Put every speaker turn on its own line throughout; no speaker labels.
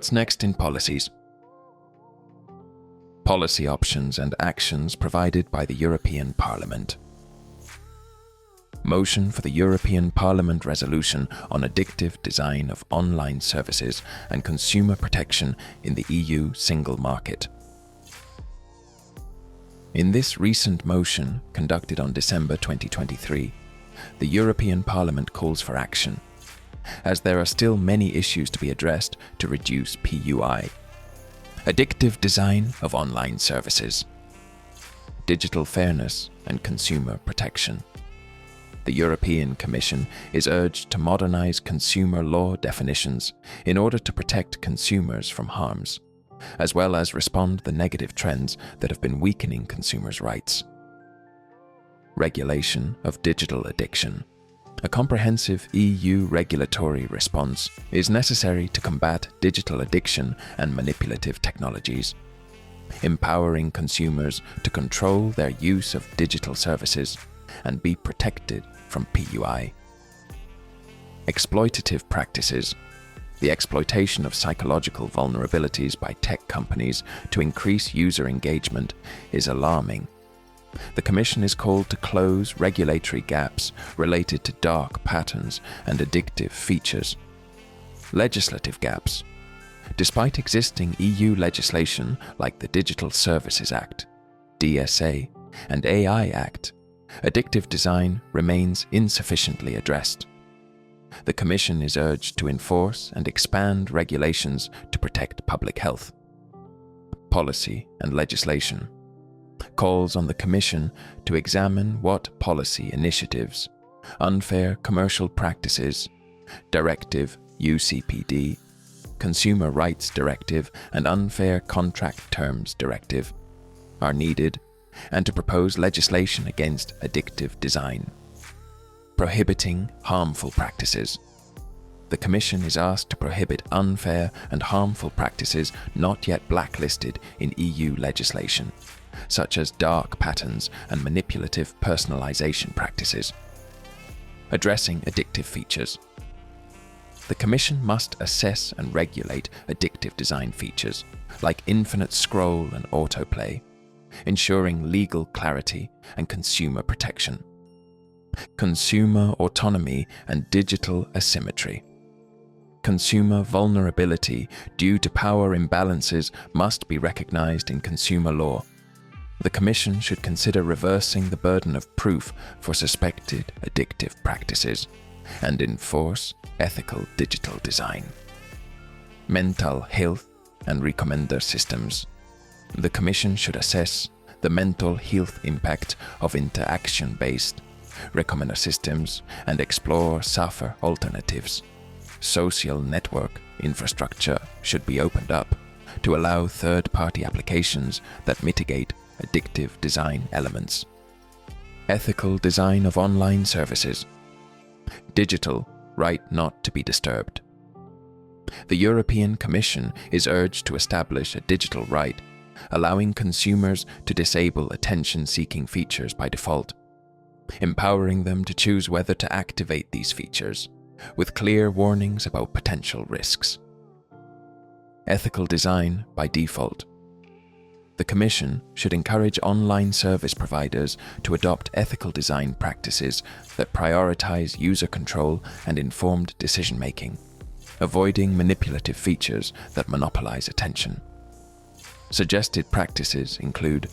What's next in policies? Policy options and actions provided by the European Parliament. Motion for the European Parliament resolution on addictive design of online services and consumer protection in the EU single market. In this recent motion, conducted on December 2023, the European Parliament calls for action, as there are still many issues to be addressed to reduce PUI. Addictive design of online services, digital fairness and consumer protection. The European Commission is urged to modernize consumer law definitions in order to protect consumers from harms, as well as respond to the negative trends that have been weakening consumers' rights. Regulation of digital addiction. A comprehensive EU regulatory response is necessary to combat digital addiction and manipulative technologies, empowering consumers to control their use of digital services and be protected from PUI. Exploitative practices. The exploitation of psychological vulnerabilities by tech companies to increase user engagement is alarming. The Commission is called to close regulatory gaps related to dark patterns and addictive features. Legislative gaps. Despite existing EU legislation like the Digital Services Act, DSA, and AI Act, addictive design remains insufficiently addressed. The Commission is urged to enforce and expand regulations to protect public health. Policy and legislation. Calls on the Commission to examine what policy initiatives, unfair commercial practices, Directive UCPD, Consumer Rights Directive and Unfair Contract Terms Directive are needed, and to propose legislation against addictive design. Prohibiting harmful practices. The Commission is asked to prohibit unfair and harmful practices not yet blacklisted in EU legislation, such as dark patterns and manipulative personalization practices. Addressing addictive features. The Commission must assess and regulate addictive design features, like infinite scroll and autoplay, ensuring legal clarity and consumer protection. Consumer autonomy and digital asymmetry. Consumer vulnerability due to power imbalances must be recognized in consumer law. The Commission should consider reversing the burden of proof for suspected addictive practices and enforce ethical digital design. Mental health and recommender systems. The Commission should assess the mental health impact of interaction-based recommender systems and explore safer alternatives. Social network infrastructure should be opened up to allow third-party applications that mitigate addictive design elements. Ethical design of online services. Digital right not to be disturbed. The European Commission is urged to establish a digital right, allowing consumers to disable attention-seeking features by default, empowering them to choose whether to activate these features, with clear warnings about potential risks. Ethical design by default. The Commission should encourage online service providers to adopt ethical design practices that prioritize user control and informed decision-making, avoiding manipulative features that monopolize attention. Suggested practices include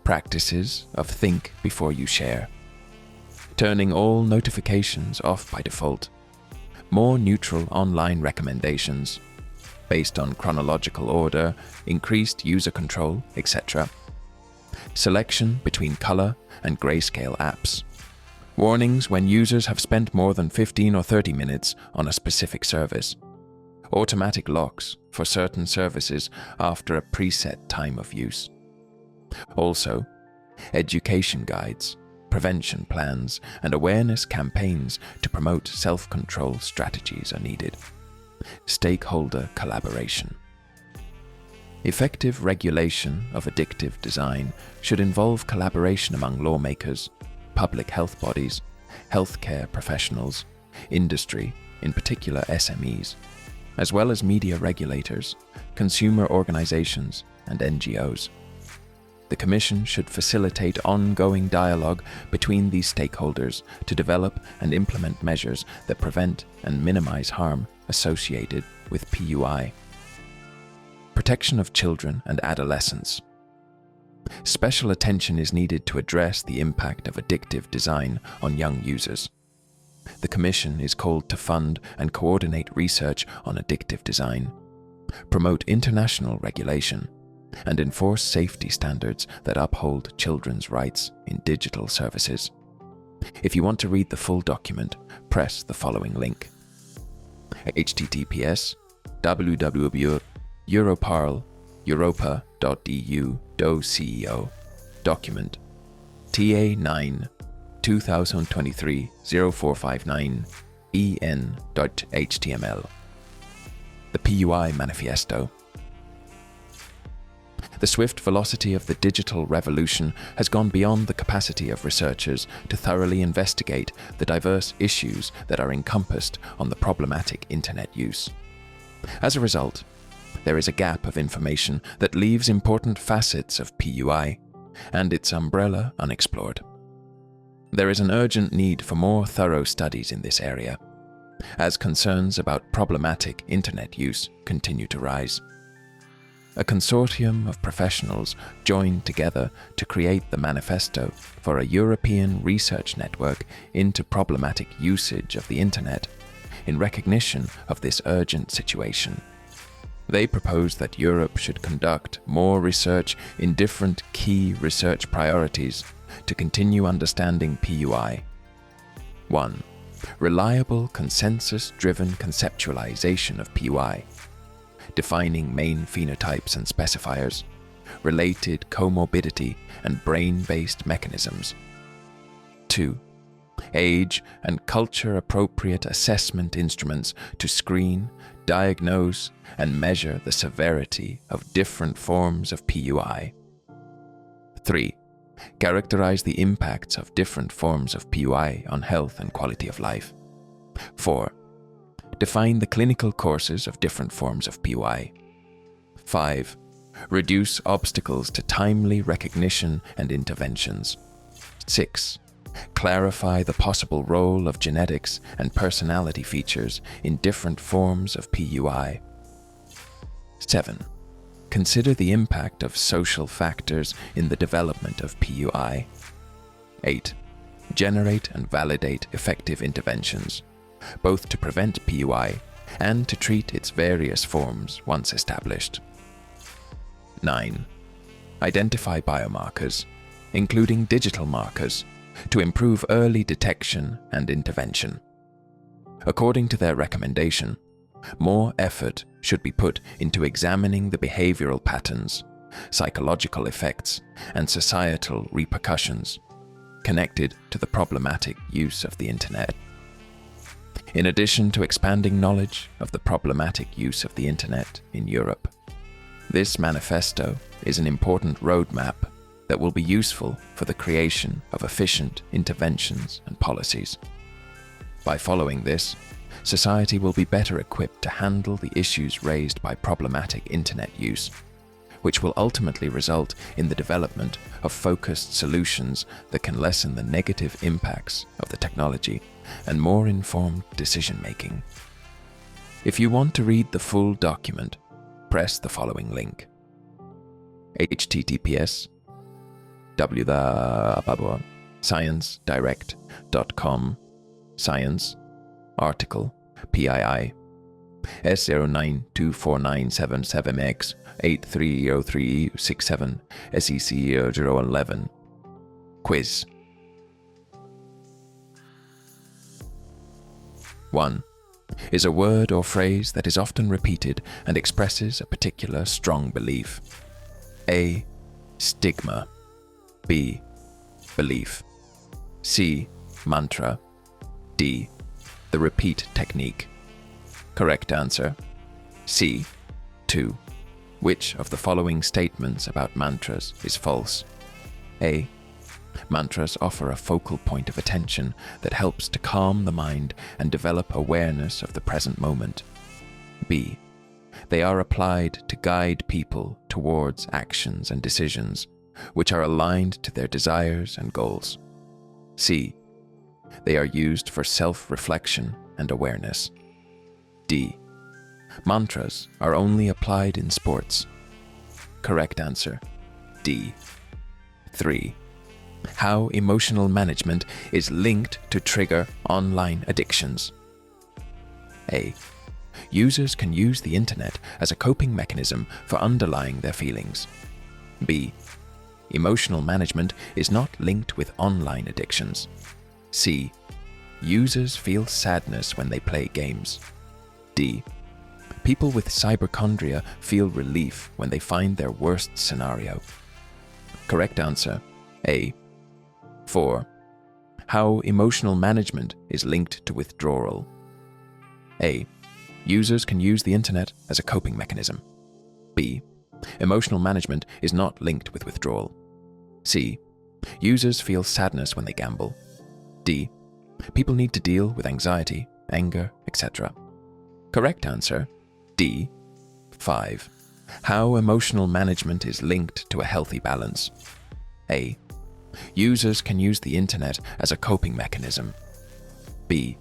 practices of think before you share, turning all notifications off by default, more neutral online recommendations, based on chronological order, increased user control, etc. Selection between color and grayscale apps. Warnings when users have spent more than 15 or 30 minutes on a specific service. Automatic locks for certain services after a preset time of use. Also, education guides, prevention plans, and awareness campaigns to promote self-control strategies are needed. Stakeholder collaboration. Effective regulation of addictive design should involve collaboration among lawmakers, public health bodies, healthcare professionals, industry, in particular SMEs, as well as media regulators, consumer organizations, and NGOs. The Commission should facilitate ongoing dialogue between these stakeholders to develop and implement measures that prevent and minimize harm associated with PUI. Protection of children and adolescents. Special attention is needed to address the impact of addictive design on young users. The Commission is called to fund and coordinate research on addictive design, promote international regulation, and enforce safety standards that uphold children's rights in digital services. If you want to read the full document, press the following link: https://europarl.europa.eu/CEO document TA9 2023-0459 en.html. The PUI Manifesto. The swift velocity of the digital revolution has gone beyond the capacity of researchers to thoroughly investigate the diverse issues that are encompassed on the problematic internet use. As a result, there is a gap of information that leaves important facets of PUI and its umbrella unexplored. There is an urgent need for more thorough studies in this area, as concerns about problematic internet use continue to rise. A consortium of professionals joined together to create the Manifesto for a European research network into problematic usage of the internet in recognition of this urgent situation. They propose that Europe should conduct more research in different key research priorities to continue understanding PUI. 1. Reliable consensus-driven conceptualization of PUI, defining main phenotypes and specifiers, related comorbidity and brain-based mechanisms. 2. Age and culture-appropriate assessment instruments to screen, diagnose, and measure the severity of different forms of PUI. 3. Characterize the impacts of different forms of PUI on health and quality of life. 4. Define the clinical courses of different forms of PUI. 5. Reduce obstacles to timely recognition and interventions. 6. Clarify the possible role of genetics and personality features in different forms of PUI. 7. Consider the impact of social factors in the development of PUI. 8. Generate and validate effective interventions, both to prevent PUI and to treat its various forms once established. 9. Identify biomarkers, including digital markers, to improve early detection and intervention. According to their recommendation, more effort should be put into examining the behavioral patterns, psychological effects, and societal repercussions connected to the problematic use of the internet. In addition to expanding knowledge of the problematic use of the internet in Europe, this manifesto is an important roadmap that will be useful for the creation of efficient interventions and policies. By following this, society will be better equipped to handle the issues raised by problematic internet use, which will ultimately result in the development of focused solutions that can lessen the negative impacts of the technology and more informed decision-making. If you want to read the full document, press the following link: https://sciencedirect.com Science Article PII S09249777X 830367 SEC0011 Quiz. 1. Is a word or phrase that is often repeated and expresses a particular strong belief. A. Stigma. B. Belief. C. Mantra. D. The repeat technique. Correct answer: C. 2. Which of the following statements about mantras is false? A. Mantras offer a focal point of attention that helps to calm the mind and develop awareness of the present moment. B. They are applied to guide people towards actions and decisions which are aligned to their desires and goals. C. They are used for self-reflection and awareness. D. Mantras are only applied in sports. Correct answer, D. 3. How emotional management is linked to trigger online addictions. A. Users can use the internet as a coping mechanism for underlying their feelings. B. Emotional management is not linked with online addictions. C. Users feel sadness when they play games. D. People with hypochondria feel relief when they find their worst scenario. Correct answer, A. 4. How emotional management is linked to withdrawal. A. Users can use the internet as a coping mechanism. B. Emotional management is not linked with withdrawal. C. Users feel sadness when they gamble. D. People need to deal with anxiety, anger, etc. Correct answer, D. 5. How emotional management is linked to a healthy balance. A. Users can use the internet as a coping mechanism. B.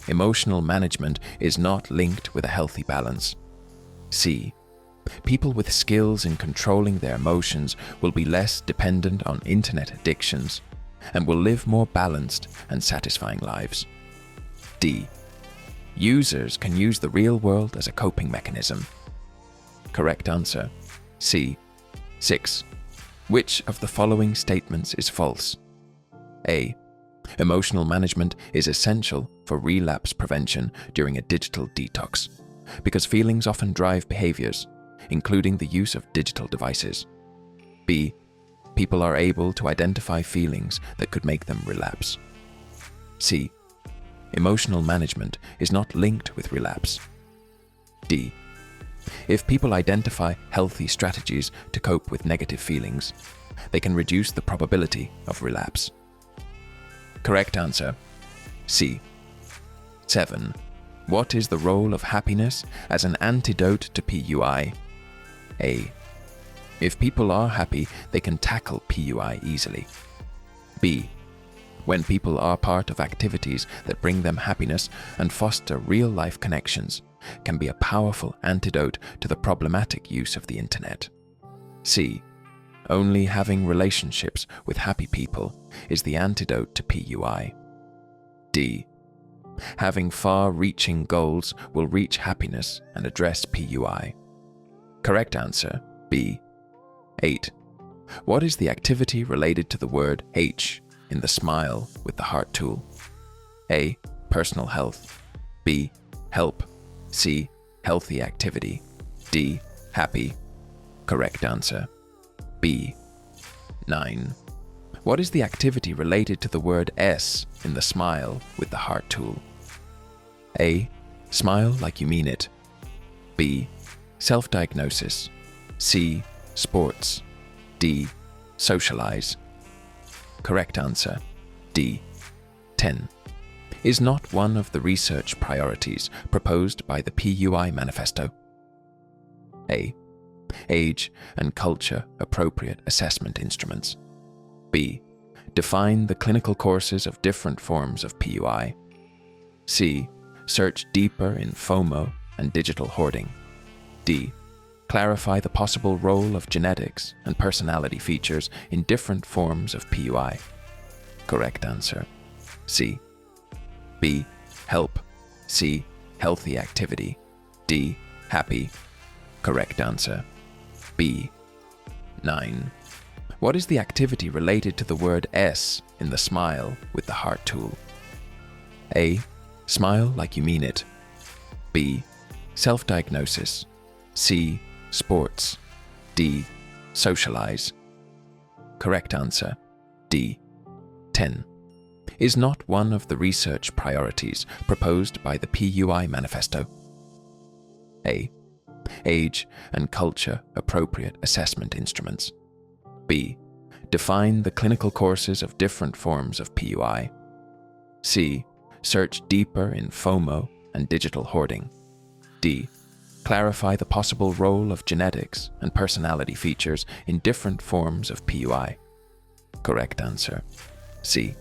Emotional management is not linked with a healthy balance. C. People with skills in controlling their emotions will be less dependent on internet addictions and will live more balanced and satisfying lives. D. Users can use the real world as a coping mechanism. Correct answer, C. 6. Which of the following statements is false? A. Emotional management is essential for relapse prevention during a digital detox, because feelings often drive behaviors, including the use of digital devices. B. People are able to identify feelings that could make them relapse. C. Emotional management is not linked with relapse. D. If people identify healthy strategies to cope with negative feelings, they can reduce the probability of relapse. Correct answer, C. 7. What is the role of happiness as an antidote to PUI? A. If people are happy, they can tackle PUI easily. B. When people are part of activities that bring them happiness and foster real-life connections, can be a powerful antidote to the problematic use of the internet. C. Only having relationships with happy people is the antidote to PUI. D. Having far-reaching goals will reach happiness and address PUI. Correct answer, B. 8. What is the activity related to the word H in the smile with the heart tool? A. Personal health. B. Help. C. Healthy activity. D. Happy. Correct answer, B. 9. What is the activity related to the word S in the smile with the heart tool? A. Smile like you mean it. B. Self-diagnosis. C. Sports. D. Socialize. Correct answer, D. 10. Is not one of the research priorities proposed by the PUI Manifesto. A. Age and culture appropriate assessment instruments. B. Define the clinical courses of different forms of PUI. C. Search deeper in FOMO and digital hoarding. D. Clarify the possible role of genetics and personality features in different forms of PUI. Correct answer, C. B. Help. C. Healthy activity. D. Happy. Correct answer, B. 9. What is the activity related to the word S in the smile with the heart tool? A. Smile like you mean it. B. Self-diagnosis. C. Sports. D. Socialize. Correct answer, D. 10. Is not one of the research priorities proposed by the PUI Manifesto. A. Age and culture appropriate assessment instruments. B. Define the clinical courses of different forms of PUI. C. Search deeper in FOMO and digital hoarding. D. Clarify the possible role of genetics and personality features in different forms of PUI. Correct answer, C.